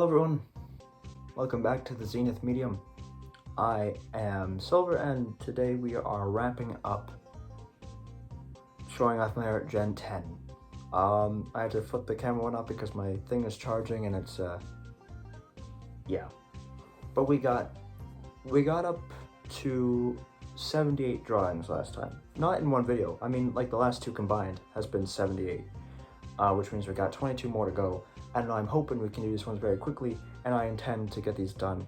Hello everyone, welcome back to the Zenith Medium. I am Silver and today we are wrapping up showing off my art Gen 10. I had to flip the camera one up because my thing is charging and it's yeah. But we got up to 78 drawings last time. Not in one video, I mean like the last two combined has been 78. Which means we got 22 more to go. And I'm hoping we can do these ones very quickly, and I intend to get these done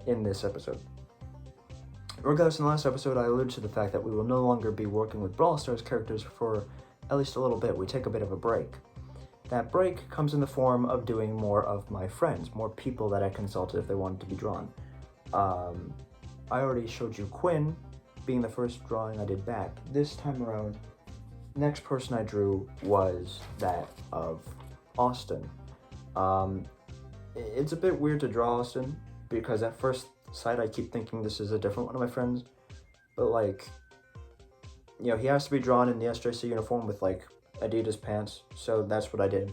in this episode. Regardless, in the last episode, I alluded to the fact that we will no longer be working with Brawl Stars characters for at least a little bit. We take a bit of a break. That break comes in the form of doing more of my friends, more people that I consulted if they wanted to be drawn. I already showed you Quinn being the first drawing I did back. This time around, next person I drew was that of Austin. It's a bit weird to draw Austin because at first sight I keep thinking this is a different one of my friends, but like, you know, he has to be drawn in the SJC uniform with like Adidas pants, so that's what I did.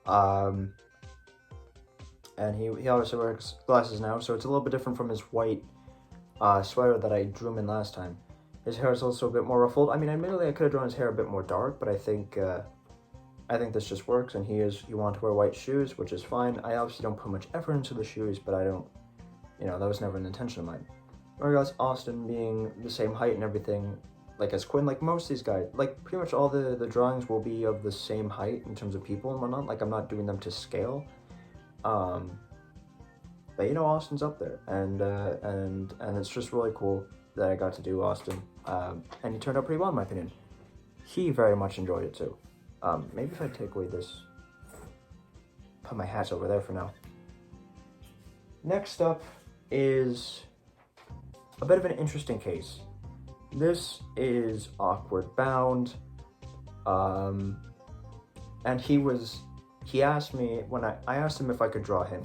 And he obviously wears glasses now, so it's a little bit different from his white sweater that I drew him in last time. His hair is also a bit more ruffled. I mean, admittedly, I could have drawn his hair a bit more dark, but I think this just works, and he wanted to wear white shoes, which is fine. I obviously don't put much effort into the shoes, but I don't, you know, that was never an intention of mine. Whereas Austin being the same height and everything, like as Quinn, like most of these guys, like pretty much all the drawings will be of the same height in terms of people and whatnot. Like I'm not doing them to scale. But you know, Austin's up there, and it's just really cool that I got to do Austin, and he turned out pretty well in my opinion. He very much enjoyed it too. Maybe if I take away this, put my hats over there for now. Next up is a bit of an interesting case. This is Awkward Bound, and he asked me when I asked him if I could draw him,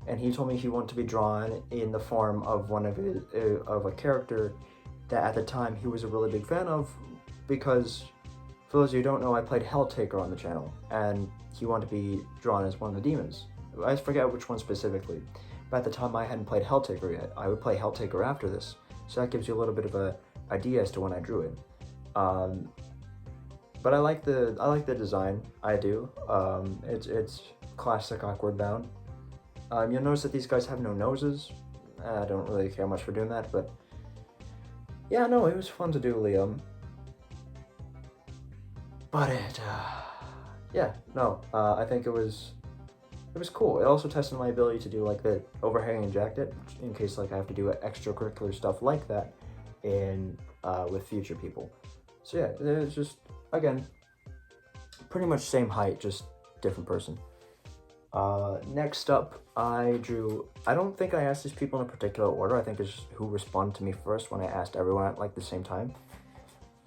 and he told me he wanted to be drawn in the form of one of his of a character that at the time he was a really big fan of, because for those of you who don't know, I played Helltaker on the channel, and he wanted to be drawn as one of the demons. I forget which one specifically, but at the time I hadn't played Helltaker yet. I would play Helltaker after this, so that gives you a little bit of a idea as to when I drew it. But I like the design. I do. It's classic Awkward Bound. You'll notice that these guys have no noses. I don't really care much for doing that, but yeah, no, it was fun to do Liam. But I think it was cool. It also tested my ability to do like the overhanging jacket in case like I have to do extracurricular stuff like that in with future people. So yeah, it's just, again, pretty much same height, just different person. Next up, I don't think I asked these people in a particular order. I think it's just who responded to me first when I asked everyone at like the same time.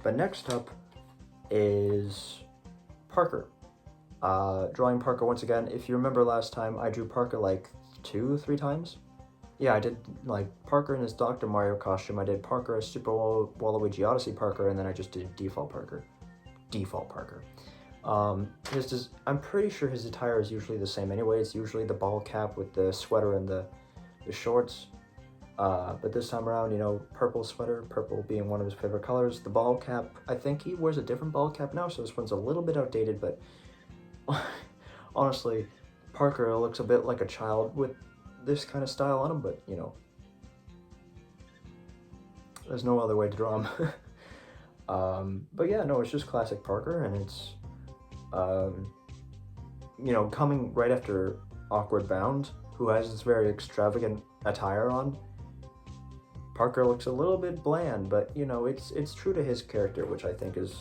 But next up is Parker. Drawing Parker once again. If you remember last time, I drew Parker like 2-3 times. Yeah, I did like Parker in his Dr. Mario costume. I did Parker as Super Waluigi Odyssey Parker, and then I just did Default Parker. I'm pretty sure his attire is usually the same anyway. It's usually the ball cap with the sweater and the shorts. But this time around, you know, purple sweater, purple being one of his favorite colors. The ball cap, I think he wears a different ball cap now, so this one's a little bit outdated, but honestly, Parker looks a bit like a child with this kind of style on him, but you know, there's no other way to draw him. But yeah, no, it's just classic Parker, and it's, you know, coming right after Awkward Bound, who has this very extravagant attire on. Parker looks a little bit bland, but you know, it's true to his character, which I think is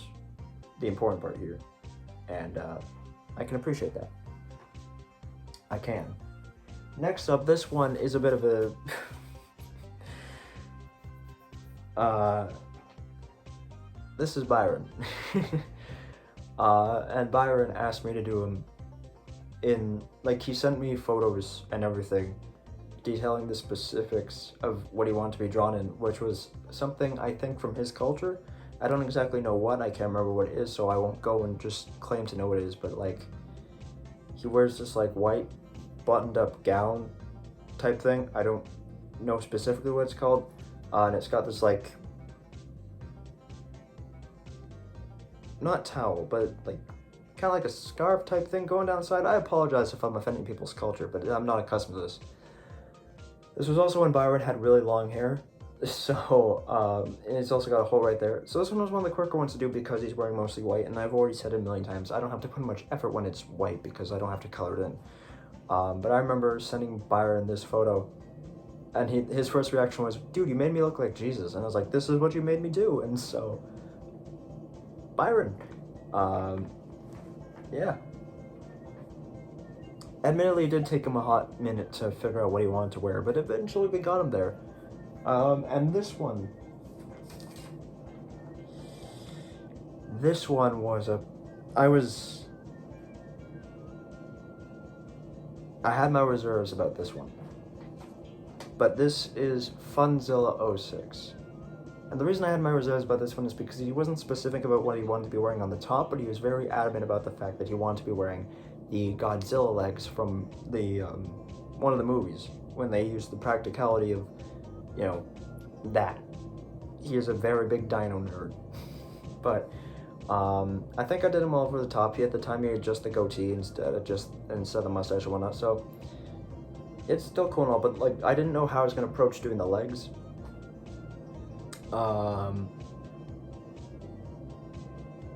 the important part here, and I can appreciate that. I can. Next up, this one is a bit of a this is Byron. And Byron asked me to do him in, like, he sent me photos and everything detailing the specifics of what he wanted to be drawn in, which was something I think from his culture. I don't exactly know what, I can't remember what it is, so I won't go and just claim to know what it is, but like, he wears this like white buttoned up gown type thing. I don't know specifically what it's called. And it's got this like, not towel, but like kind of like a scarf type thing going down the side. I apologize if I'm offending people's culture, but I'm not accustomed to this. This was also when Byron had really long hair. So, and it's also got a hole right there. So this one was one of the quicker ones to do because he's wearing mostly white, and I've already said it a million times, I don't have to put much effort when it's white because I don't have to color it in. But I remember sending Byron this photo, and his first reaction was, dude, you made me look like Jesus. And I was like, this is what you made me do. And so, Byron, yeah. Admittedly, it did take him a hot minute to figure out what he wanted to wear, but eventually we got him there. And this one was I had my reserves about this one. But this is Funzilla 06. And the reason I had my reserves about this one is because he wasn't specific about what he wanted to be wearing on the top, but he was very adamant about the fact that he wanted to be wearing the Godzilla legs from the one of the movies, when they used the practicality of, you know, that. He is a very big dino nerd. But I think I did him all over the top. At the time he had just the goatee instead of the mustache and whatnot, so it's still cool and all, but like I didn't know how I was gonna approach doing the legs. I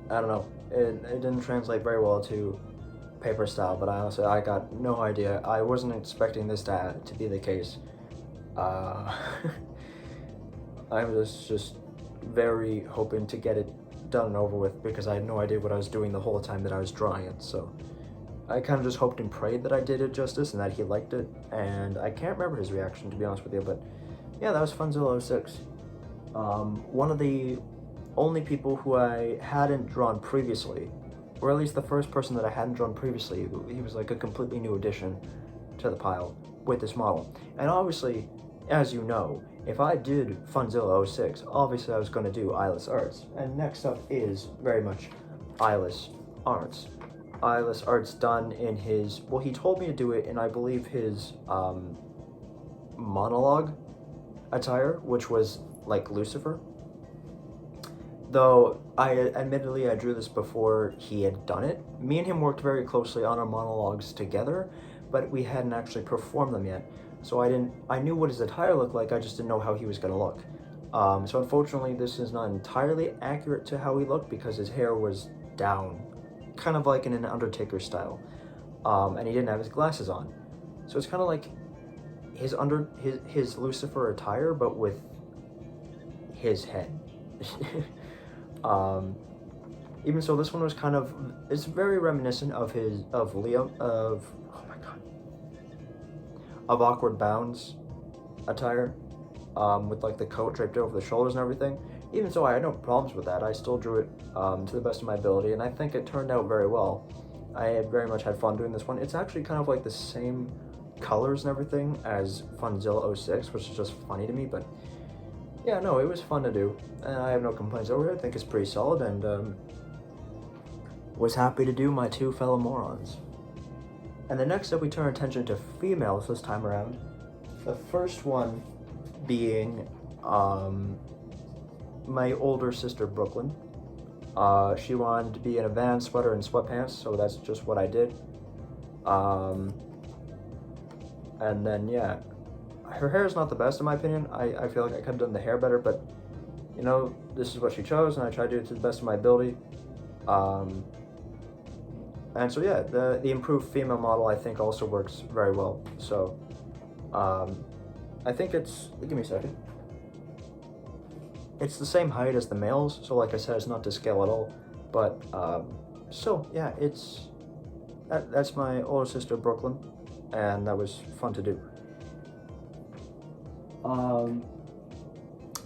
don't know. It didn't translate very well to paper style, but I got no idea. I wasn't expecting this to be the case. I was just very hoping to get it done and over with because I had no idea what I was doing the whole time that I was drawing it, so I kind of just hoped and prayed that I did it justice and that he liked it, and I can't remember his reaction, to be honest with you, but yeah, that was Funzilla 06. One of the only people who I hadn't drawn previously, or at least the first person that I hadn't drawn previously. He was like a completely new addition to the pile with this model. And obviously, as you know, if I did Funzilla 06, obviously I was going to do Eyeless Arts. And next up is very much Eyeless Arts. Eyeless Arts done in his, well, he told me to do it in, I believe, his monologue attire, which was like Lucifer. Though admittedly I drew this before he had done it. Me and him worked very closely on our monologues together, but we hadn't actually performed them yet. So I knew what his attire looked like, I just didn't know how he was gonna look. So unfortunately this is not entirely accurate to how he looked because his hair was down, kind of like in an Undertaker style. And he didn't have his glasses on. So it's kind of like his Lucifer attire, but with his head. Even so, this one was kind of, it's very reminiscent of Awkward Bound's attire, with like the coat draped over the shoulders and everything. Even so, I had no problems with that. I still drew it to the best of my ability, and I think it turned out very well. I had very much had fun doing this one. It's actually kind of like the same colors and everything as Funzilla 06, which is just funny to me, but yeah, no, it was fun to do, and I have no complaints over it. I think it's pretty solid, and was happy to do my two fellow morons. And the next up, we turn attention to females this time around. The first one being my older sister, Brooklyn. She wanted to be in a Vans sweater and sweatpants, so that's just what I did. And then, yeah, her hair is not the best in my opinion. I feel like I could have done the hair better, but you know, this is what she chose, and I tried to do it to the best of my ability. And so yeah, the improved female model I think also works very well. So I think it's, give me a second. It's the same height as the males, so like I said, it's not to scale at all. But still, yeah, that's my older sister Brooklyn, and that was fun to do.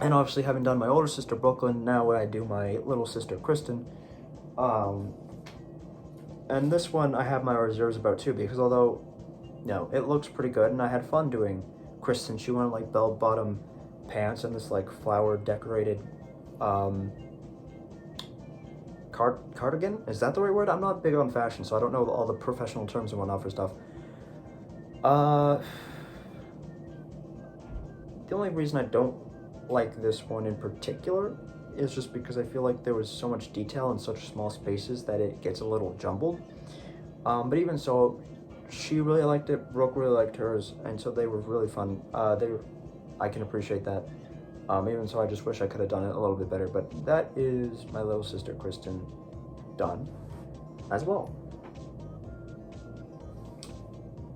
And obviously, having done my older sister Brooklyn, now I do my little sister Kristen. And this one I have my reserves about too, because although, you know, it looks pretty good, and I had fun doing Kristen. She wanted like bell-bottom pants and this like flower decorated cardigan. Is that the right word? I'm not big on fashion, so I don't know all the professional terms and whatnot for stuff. Uh, the only reason I don't like this one in particular is just because I feel like there was so much detail in such small spaces that it gets a little jumbled. But even so, she really liked it, Brooke really liked hers, and so they were really fun. I can appreciate that. Even so, I just wish I could have done it a little bit better, but that is my little sister Kristen done as well.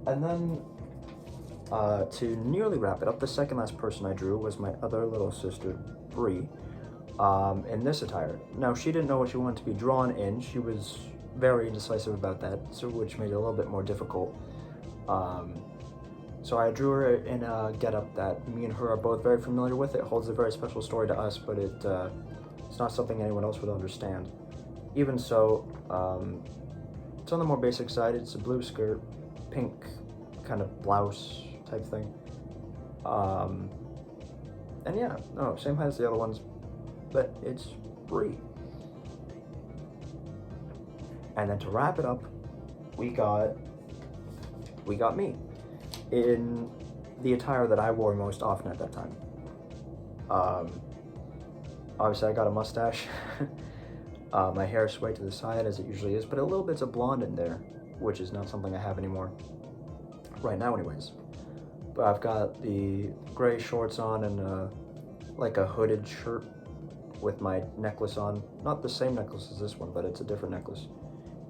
And then, to nearly wrap it up, the second last person I drew was my other little sister, Bree, in this attire. Now, she didn't know what she wanted to be drawn in. She was very indecisive about that, so which made it a little bit more difficult. So I drew her in a getup that me and her are both very familiar with. It holds a very special story to us, but it's not something anyone else would understand. Even so, it's on the more basic side. It's a blue skirt, pink kind of blouse type thing. And yeah, no, same height as the other ones, but it's Bree. And then to wrap it up, we got me in the attire that I wore most often at that time. Obviously I got a mustache. My hair swayed to the side as it usually is, but a little bit's of blonde in there, which is not something I have anymore. Right now anyways. But I've got the gray shorts on and like a hooded shirt with my necklace on. Not the same necklace as this one, but it's a different necklace.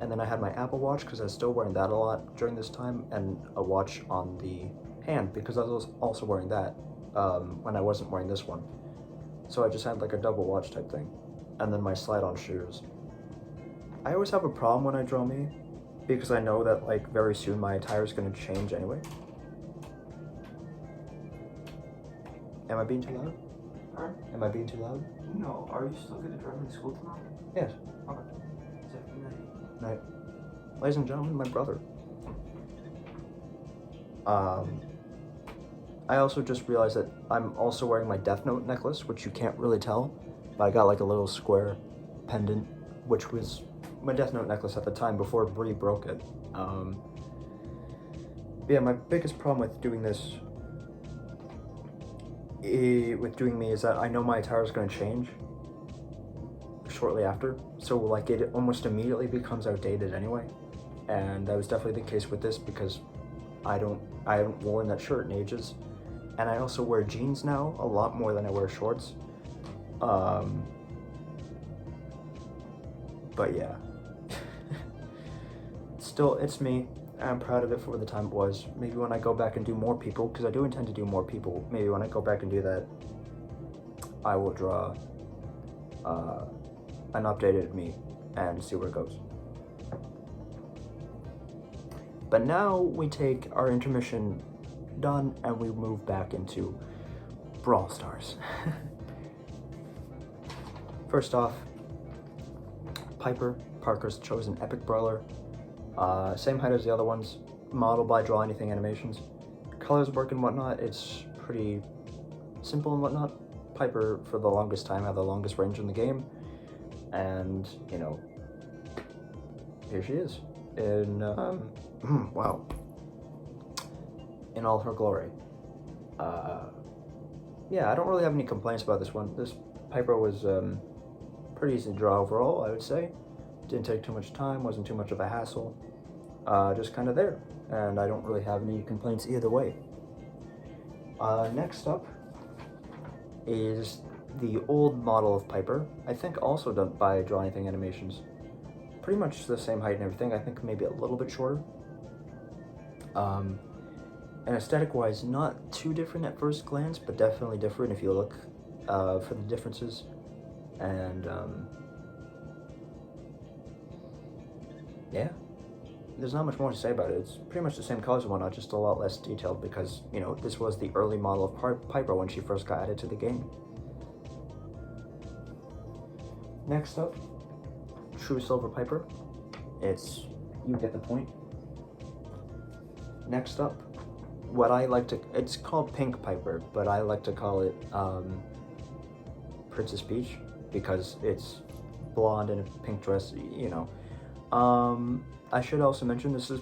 And then I had my Apple Watch because I was still wearing that a lot during this time, and a watch on the hand because I was also wearing that when I wasn't wearing this one. So I just had like a double watch type thing. And then my slide-on shoes. I always have a problem when I draw me because I know that like very soon my attire is going to change anyway. Am I being too loud? Huh? Am I being too loud? No. Are you still going to drive me to school tomorrow? Yes. Okay. Good night. Night. Ladies and gentlemen, my brother. I also just realized that I'm also wearing my Death Note necklace, which you can't really tell, but I got like a little square pendant, which was my Death Note necklace at the time before Bree broke it. Yeah, my biggest problem with doing this, with doing me, is that I know my attire is going to change shortly after, so like it almost immediately becomes outdated anyway, and that was definitely the case with this because I haven't worn that shirt in ages, and I also wear jeans now a lot more than I wear shorts. But yeah, still, it's me. I'm proud of it for the time it was. Maybe when I go back and do more people, because I do intend to do more people, maybe when I go back and do that, I will draw an updated me and see where it goes. But now we take our intermission done and we move back into Brawl Stars. First off, Piper, Parker's chosen epic brawler. Same height as the other ones, modeled by Drawanything animations. Colors work and whatnot, it's pretty simple and whatnot. Piper, for the longest time, had the longest range in the game. And, you know, here she is. In, wow. In all her glory. Yeah, I don't really have any complaints about this one. This Piper was pretty easy to draw overall, I would say. Didn't take too much time, wasn't too much of a hassle. Just kind of there. And I don't really have any complaints either way. Next up is the old model of Piper. I think also done by Drawanything Animations. Pretty much the same height and everything. I think maybe a little bit shorter. And aesthetic-wise, not too different at first glance, but definitely different if you look for the differences. And yeah, there's not much more to say about it. It's pretty much the same colors and whatnot, just a lot less detailed because, you know, this was the early model of Piper when she first got added to the game. Next up, True Silver Piper. You get the point. Next up, what I like to, it's called Pink Piper, but I like to call it Princess Peach because it's blonde in a pink dress, you know. I should also mention this is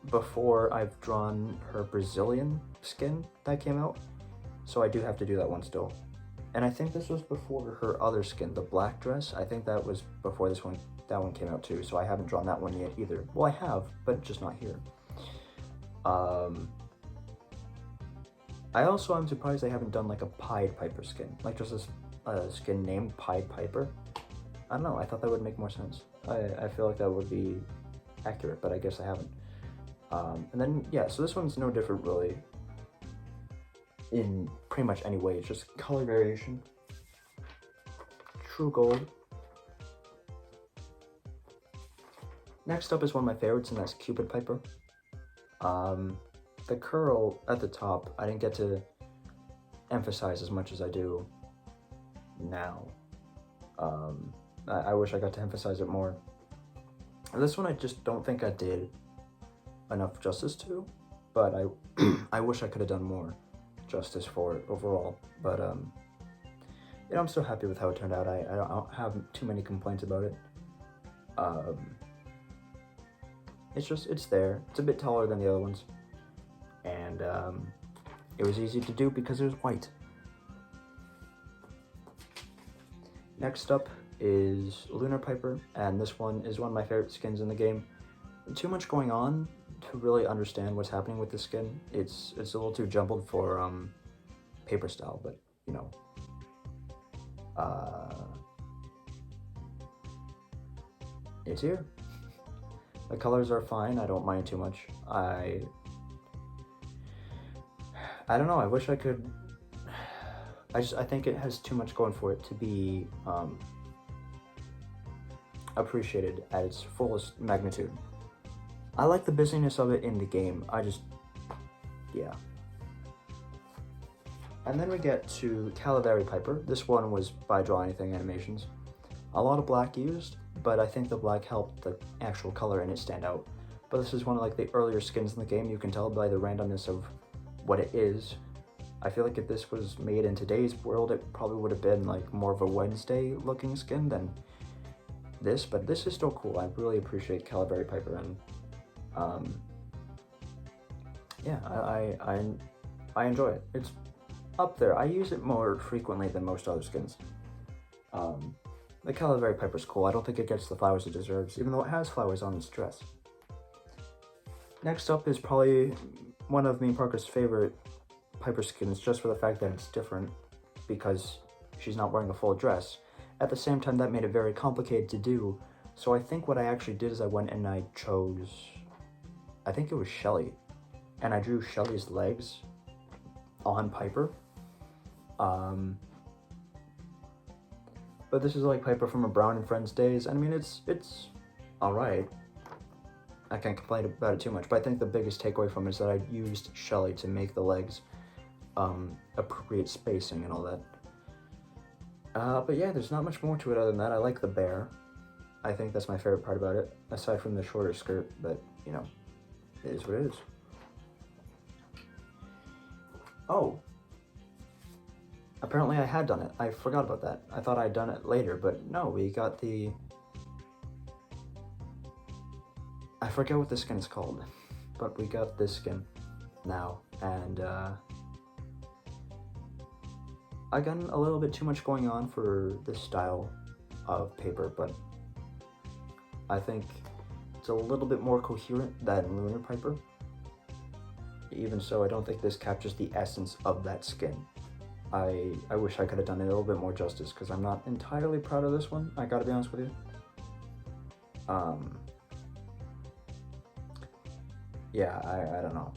before I've drawn her Brazilian skin that came out, so I do have to do that one still. And I think this was before her other skin, the black dress. I think that was before this one. That one came out too, so I haven't drawn that one yet either. Well, I have, but just not here. I also am surprised they haven't done like a Pied Piper skin, like just a skin named Pied Piper. I don't know, I thought that would make more sense. I feel like that would be accurate, but I guess I haven't. And then, yeah, so this one's no different really in pretty much any way. It's just color variation. True gold. Next up is one of my favorites, and that's Cupid Piper. The curl at the top, I didn't get to emphasize as much as I do now. I wish I got to emphasize it more. This one I just don't think I did enough justice to, but I wish I could have done more justice for it overall. But you know, I'm still happy with how it turned out. I don't have too many complaints about it. It's there. It's a bit taller than the other ones, and it was easy to do because it was white. Next up is Lunar Piper, and this one is one of my favorite skins in the game. Too much going on to really understand what's happening with the skin. It's a little too jumbled for paper style, but you know. It's here. The colors are fine. I don't mind too much. I don't know. I wish I could. I think it has too much going for it to be appreciated at its fullest magnitude. I like the busyness of it in the game. Yeah. And then we get to Calaveri Piper. This one was by Drawanything Animations. A lot of black used, but I think the black helped the actual color in it stand out. But this is one of like the earlier skins in the game. You can tell by the randomness of what it is. I feel like if this was made in today's world, it probably would have been like more of a Wednesday looking skin than this, but this is still cool. I really appreciate Calaveri Piper, and yeah, I enjoy it. It's up there. I use it more frequently than most other skins. The Calaveri Piper's cool. I don't think it gets the flowers it deserves, even though it has flowers on its dress. Next up is probably one of me and Parker's favorite Piper skins, just for the fact that it's different, because she's not wearing a full dress. At the same time, that made it very complicated to do, so I think what I actually did is I went and I chose, I think it was Shelly, and I drew Shelly's legs on Piper. But this is like Piper from a Brown and Friends days, and I mean, it's alright. I can't complain about it too much, but I think the biggest takeaway from it is that I used Shelly to make the legs appropriate spacing and all that. But yeah, there's not much more to it other than that. I like the bear. I think that's my favorite part about it, aside from the shorter skirt, but you know, it is what it is. Oh. Apparently I had done it. I forgot about that. I thought I'd done it later, but no, we got the... I forget what this skin is called, but we got this skin now, and I got a little bit too much going on for this style of paper, but I think it's a little bit more coherent than Lunar Piper. Even so, I don't think this captures the essence of that skin. I wish I could have done it a little bit more justice, because I'm not entirely proud of this one, I gotta be honest with you. Yeah, I don't know.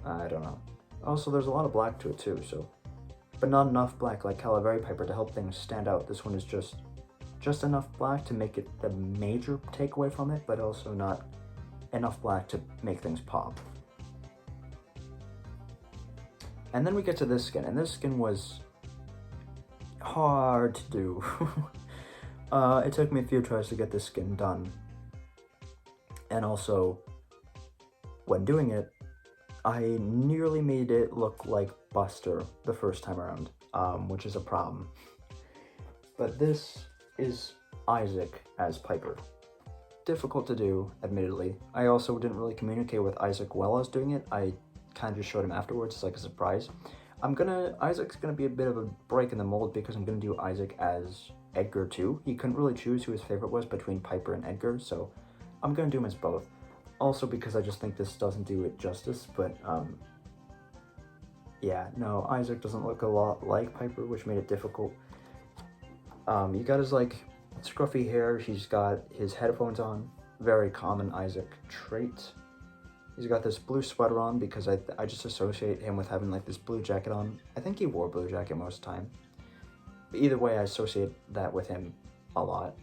I don't know. Also, there's a lot of black to it too, so... But not enough black like Calaveri Piper to help things stand out. This one is just enough black to make it the major takeaway from it, but also not enough black to make things pop. And then we get to this skin, and this skin was hard to do. It took me a few tries to get this skin done. And also, when doing it, I nearly made it look like Buster the first time around, which is a problem. But this is Isaac as Piper. difficult to do, admittedly. I also didn't really communicate with Isaac while I was doing it. I kind of just showed him afterwards as like a surprise. Isaac's gonna be a bit of a break in the mold because I'm gonna do Isaac as Edgar too. He couldn't really choose who his favorite was between Piper and Edgar, so I'm gonna do him as both. Also because I just think this doesn't do it justice, but yeah, no, Isaac doesn't look a lot like Piper, which made it difficult. You got his like scruffy hair, he's got his headphones on, very common Isaac trait. He's got this blue sweater on because I just associate him with having like this blue jacket on. I think he wore a blue jacket most of the time. But either way, I associate that with him a lot.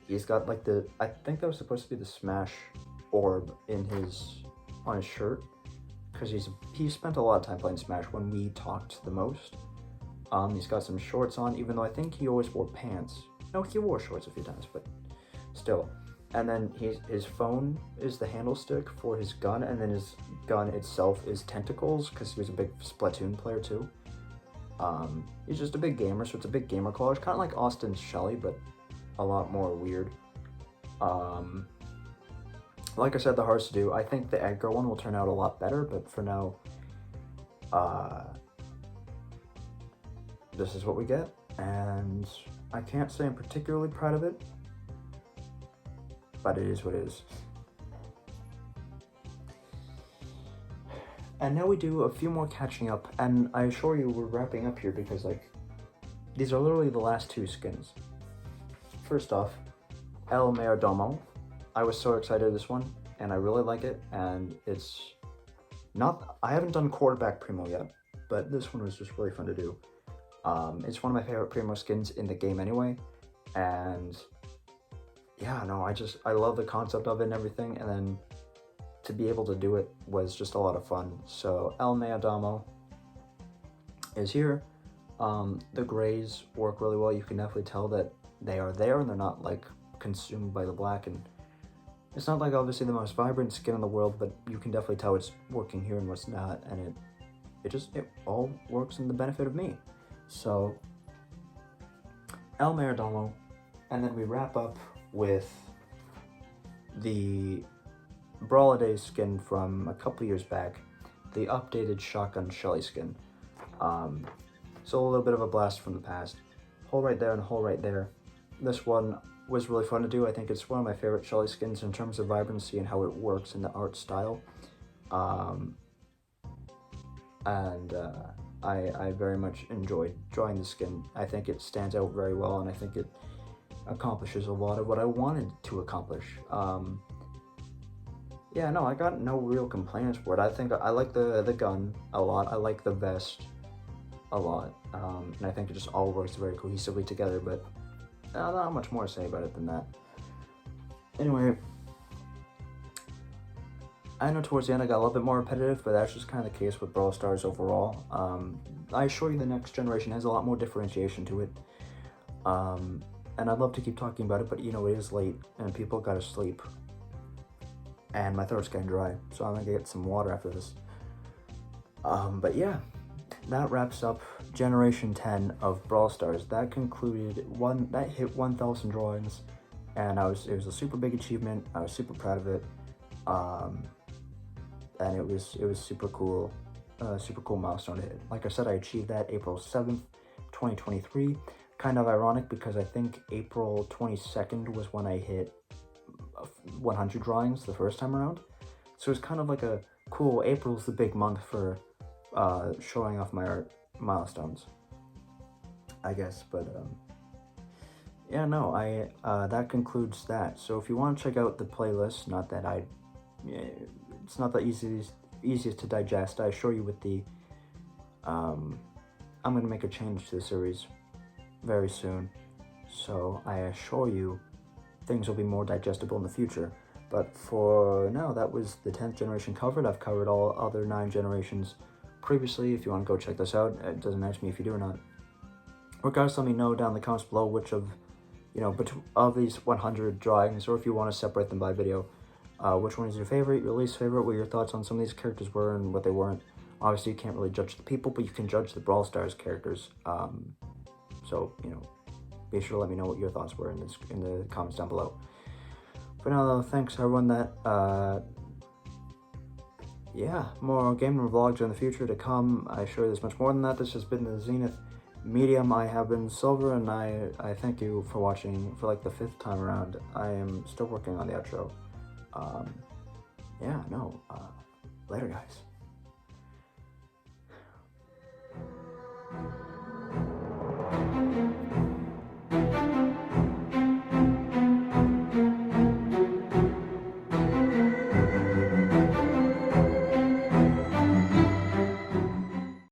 He's got like I think that was supposed to be the Smash orb on his shirt. Because he spent a lot of time playing Smash when we talked the most. He's got some shorts on, even though I think he always wore pants. No, he wore shorts a few times, but still. And then his phone is the handle stick for his gun, and then his gun itself is tentacles, because he was a big Splatoon player too. He's just a big gamer, so it's a big gamer collage, kind of like Austin's Shelly, but a lot more weird. Like I said, the hardest to do. I think the Edgar one will turn out a lot better, but for now, this is what we get, and I can't say I'm particularly proud of it, but it is what it is. And now we do a few more catching up, and I assure you we're wrapping up here because like, these are literally the last two skins. First off, El Mayordomo. I was so excited this one, and I really like it, and it's not, I haven't done Quarterback Primo yet, but this one was just really fun to do. It's one of my favorite Primo skins in the game anyway, and yeah, no, I love the concept of it and everything, and then to be able to do it was just a lot of fun. So El Mayordomo is here. The grays work really well. You can definitely tell that they are there and they're not like consumed by the black, and it's not like obviously the most vibrant skin in the world, but you can definitely tell it's working here and what's not, and it all works in the benefit of me. So El Mayordomo, and then we wrap up with the Brawladays skin from a couple years back, the updated Shotgun Shelly skin. So a little bit of a blast from the past. Hole right there and hole right there. This one was really fun to do. I think it's one of my favorite Shelly skins in terms of vibrancy and how it works in the art style. I very much enjoyed drawing the skin. I think it stands out very well, and I think it accomplishes a lot of what I wanted to accomplish. Yeah, no, I got no real complaints for it. I think I like the gun a lot. I like the vest a lot. And I think it just all works very cohesively together, but not much more to say about it than that. Anyway, I know towards the end I got a little bit more repetitive, but that's just kind of the case with Brawl Stars overall. I assure you the next generation has a lot more differentiation to it. And I'd love to keep talking about it, but you know, it is late and people gotta sleep. And my throat's getting dry, so I'm gonna get some water after this. But yeah, that wraps up Generation 10 of Brawl Stars. That concluded that hit 1,000 drawings, and it was a super big achievement. I was super proud of it, and it was super cool milestone to hit. Like I said, I achieved that April 7th, 2023. Kind of ironic because I think April 22nd was when I hit 100 drawings the first time around. So it's kind of like a cool, April's the big month for showing off my art milestones, I guess. But yeah, no, that concludes that. So if you want to check out the playlist, it's not the easiest to digest. I assure you with the I'm gonna make a change to the series very soon, so I assure you things will be more digestible in the future. But for now, that was the 10th generation covered. I've covered all other 9 generations previously. If you want to go check this out, it doesn't matter to me if you do or not. Regardless, let me know down in the comments below which of these 100 drawings, or if you want to separate them by video, which one is your favorite, your least favorite, what your thoughts on some of these characters were and what they weren't. Obviously, you can't really judge the people, but you can judge the Brawl Stars characters. So, be sure to let me know what your thoughts were in the comments down below. For now, though, thanks everyone. Yeah, more gaming vlogs in the future to come. I assure there's much more than that. This has been the Zenith Medium. I have been Silver, and I thank you for watching for like the 5th time around. I am still working on the outro. Yeah, no, later, guys.